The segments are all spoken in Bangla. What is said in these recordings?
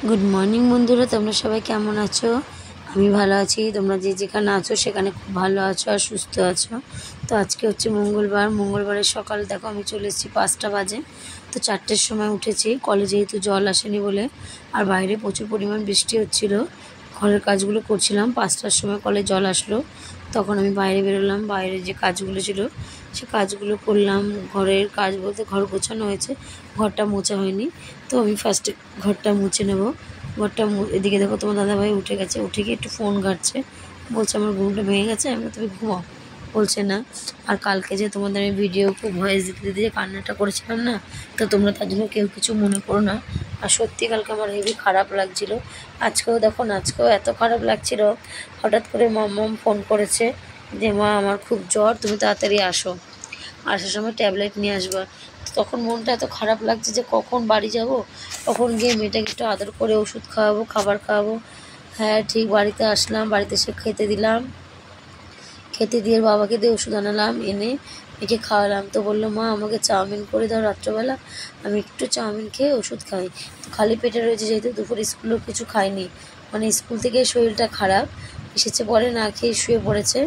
গুড মর্নিং বন্ধুরা, তোমরা সবাই কেমন আছো? আমি ভালো আছি। তোমরা যে যেখানে আছো সেখানে খুব ভালো আছো আর সুস্থ আছো। তো আজকে হচ্ছে মঙ্গলবারের সকাল। দেখো আমি চলে এসেছি 5টা বাজে। তো 4টের সময় উঠেছি, কলে যেহেতু জল আসেনি বলে, আর বাইরে প্রচুর পরিমাণ বৃষ্টি হচ্ছিল। ঘরের কাজগুলো করছিলাম, 5টার সময় কলে জল আসলো। তখন আমি বাইরে বেরোলাম, বাইরে যে কাজগুলো ছিল সে কাজগুলো করলাম। ঘরের কাজ বলতে ঘর গোছানো হয়েছে, ঘরটা মোছা হয়নি। তো আমি ফার্স্টে ঘরটা মুছে নেব। এদিকে দেখো তোমার দাদাভাই উঠে গেছে, উঠে গিয়ে একটু ফোন ঘাঁটছে, বলছে আমার ঘুমটা ভেঙে গেছে। আমি তুমি ঘুমাও, বলছে না। আর কালকে যে তোমাদের আমি ভিডিও ভয়েস দিতে দিতে যে কান্নাটা করেছিলাম না, তো তোমরা তার জন্য কেউ কিছু মনে করো না। আর সত্যি কালকে আমার হেবি খারাপ লাগছিল। আজকেও দেখো না, আজকেও এত খারাপ লাগছিল। হঠাৎ করে মাম্মাম ফোন করেছে যে মা আমার খুব জ্বর, তুমি তাড়াতাড়ি আসো, আসার সময় ট্যাবলেট নিয়ে আসবা। তখন মনটা এত খারাপ লাগছে যে কখন বাড়ি যাব, কখন গিয়ে মেয়েটাকে একটু আদর করে ওষুধ খাওয়াবো, খাবার খাওয়াবো। হ্যাঁ ঠিক বাড়িতে আসলাম, বাড়িতে এসে খেতে দিলাম, খেতে দিয়ে বাবাকে দিয়ে ওষুধ আনালাম, এনে একে খাওয়ালাম। তো বললো মা আমাকে চাউমিন করে দাও রাত্রবেলা। আমি একটু চাউমিন খেয়ে ওষুধ খাই। তো খালি পেটে রয়েছে, যেহেতু দুপুর স্কুলেও কিছু খাইনি, মানে স্কুল থেকে শরীরটা খারাপ, এসেছে পরে না খেয়ে শুয়ে পড়েছে।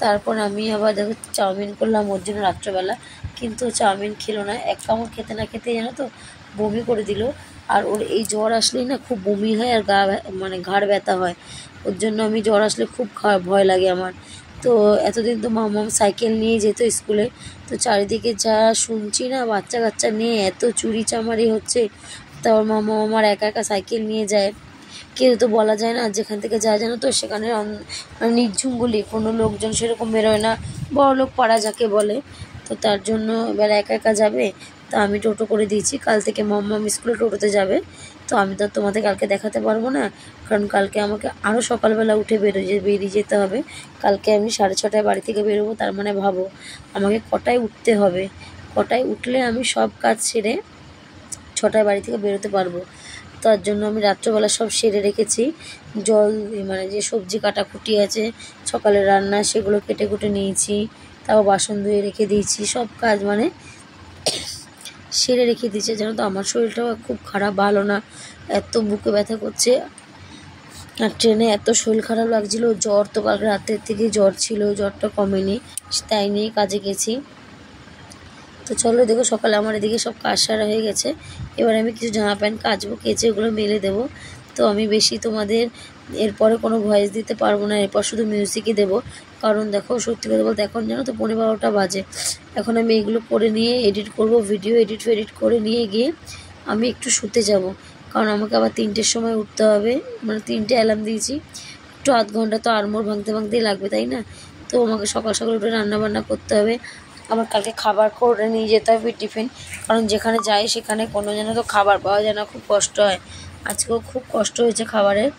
তারপর আমি আবার দেখো চাউমিন করলাম ওর জন্য রাত্রবেলা, কিন্তু চাউমিন খেলো না। এক কামড় খেতে না খেতে জানো তো বমি করে দিল। আর ওর এই জ্বর আসলেই না খুব বমি হয় আর মানে ঘাড় ব্যথা হয়। ওর জন্য আমি জ্বর আসলে খুব ভয় লাগে আমার। তো এতদিন তো মাম্মাম সাইকেল নিয়ে যেত স্কুলে। তো চারিদিকে যা শুনছি না, বাচ্চা কাচ্চা নিয়ে এত চুরি চামারি হচ্ছে। তারপর মাম্মাম আমার একা একা সাইকেল নিয়ে যায়, কেউ তো বলা যায় না যেখান থেকে যায় জানো তো, সেখানে মানে নির্ঝুম বলি, কোনো লোকজন সেরকম বেরোয় না, বড় লোক পাড়া যাকে বলে। তো তার জন্য এবার একা একা যাবে। তো আমি টোটো করে দিয়েছি, কাল থেকে মাম্মাম স্কুলে টোটোতে যাবে। তো আমি তো তোমাদের কালকে দেখাতে পারবো না, কারণ কালকে আমাকে আরও সকালবেলা উঠে বেরিয়ে যেতে হবে। কালকে আমি 6:30টায় বাড়ি থেকে বেরোবো। তার মানে ভাবো আমাকে কটায় উঠতে হবে, কটায় উঠলে আমি সব কাজ সেরে 6টায় বাড়ি থেকে বেরোতে পারবো। তার জন্য আমি রাত্রবেলা সব সেরে রেখেছি। জল মানে যে সবজি কাটাকুটি আছে সকালে রান্না, সেগুলো কেটে কুটে নিয়েছি। তাও বাসন ধুয়ে রেখে দিয়েছি, সব কাজ মানে সেরে রেখে দিয়েছে। জানো তো আমার শরীরটাও খুব খারাপ, ভালো না, এত বুকে ব্যথা করছে। আর ট্রেনে এত শরীর খারাপ লাগছিল, জ্বর তো কালকে রাতের থেকে জ্বর ছিল, জ্বরটা কমেনি, তাই নিয়ে কাজে গেছি। তো চলো দেখো সকালে আমার এদিকে সব কাজ সারা হয়ে গেছে। এবার আমি কিছু জামা প্যান্ট কাচবো, কেচে ওগুলো মেলে দেবো। তো আমি বেশি তোমাদের এরপরে কোনো ভয়েস দিতে পারবো না, এরপর শুধু মিউজিকই দেবো। কারণ দেখো সত্যি কথা বলতে এখন জানো তো 12:15 বাজে। এখন আমি এগুলো করে নিয়ে এডিট করব, ভিডিও এডিট করে নিয়ে গিয়ে আমি একটু শুতে যাব। কারণ আমাকে আবার 3টের সময় উঠতে হবে, মানে 3টে অ্যালার্ম দিয়েছি, একটু আধ ঘন্টা তো আড়মোড় ভাঙতেই লাগবে, তাই না? তো আমাকে সকাল সকাল উঠে রান্নাবান্না করতে হবে। আমার কালকে খাবার করে নিয়ে যেতে হবে টিফিন, কারণ যেখানে যাই সেখানে কোনো যেন তো খাবার পাওয়া যায় না, খুব কষ্ট হয়। আজকেও খুব কষ্ট হয়েছে খাবারের।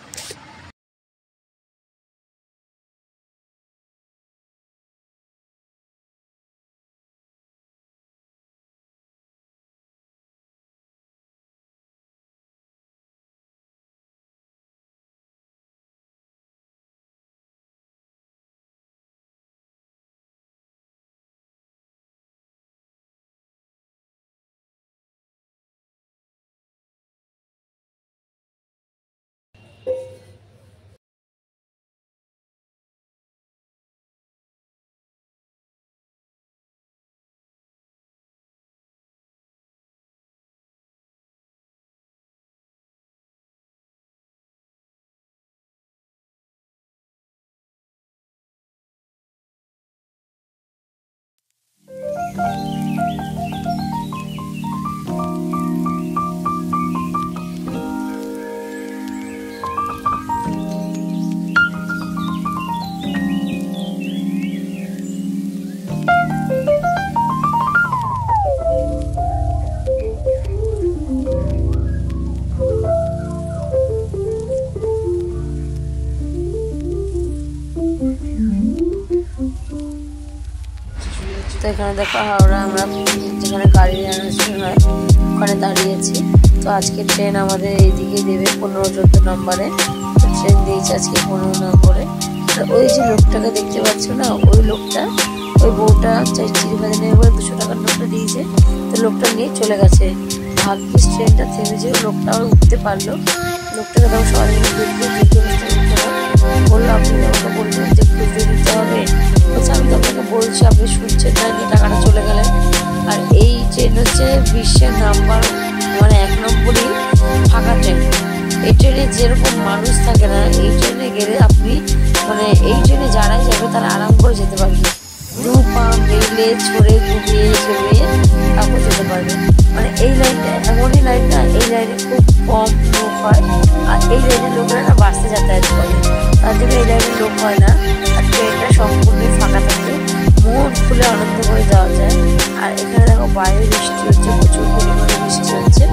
তো এখানে দেখো হাওড়া, আমরা যেখানে গাড়ি আনানো হয় ওখানে দাঁড়িয়েছি। তো আজকে ট্রেন আমাদের এইদিকে দেবে 15-14 নম্বরে। ট্রেন দিয়েছে আজকে 15 নম্বরে। আর ওই যে লোকটাকে দেখতে পাচ্ছ না, ওই লোকটা, ওই বউটা চিড়িবাজার নেবে বলে 200 টাকার নোটটা দিয়েছে। তো লোকটা নিয়ে চলে গেছে। ভাগ্যিস ট্রেনটা থেমেছে, লোকটা আবার উঠতে পারলো। লোকটাকে দাও সবাই মিলে বললো আপনি আমাকে বললেন যে খুঁজে দিতে হবে, বলছে আমি তো আপনাকে বলছি, আপনি শুনছেন না, যে টাকাটা চলে গেলেন। আর এই ট্রেন হচ্ছে বিশ্বের নাম্বার মানে 1 নম্বরই ফাঁকা ট্রেন। এই ট্রেনে যেরকম মানুষ থাকে না, এই ট্রেনে গেলে আপনি মানে এই ট্রেনে যারাই যাবে তারা আরাম করে যেতে পারবে, দু পা মেলে ছড়ে ঘুমিয়ে ঝুমিয়ে তারপর যেতে পারবে। মানে এই লাইনটা এমনই লাইন না, এই লাইনে খুব কম লোক হয়, আর এই লাইনের লোকেরা না বাসে যাতায়াত করে, তার জন্য এই লাইনের লোক হয় না। আর ট্রেনটা সম্পূর্ণই ফাঁকা থাকে, মন খুলে আনন্দ করে যাওয়া যায়। আর এখানে দেখো বাইরে বৃষ্টি হচ্ছে, প্রচুর পরিমাণে বৃষ্টি হচ্ছে।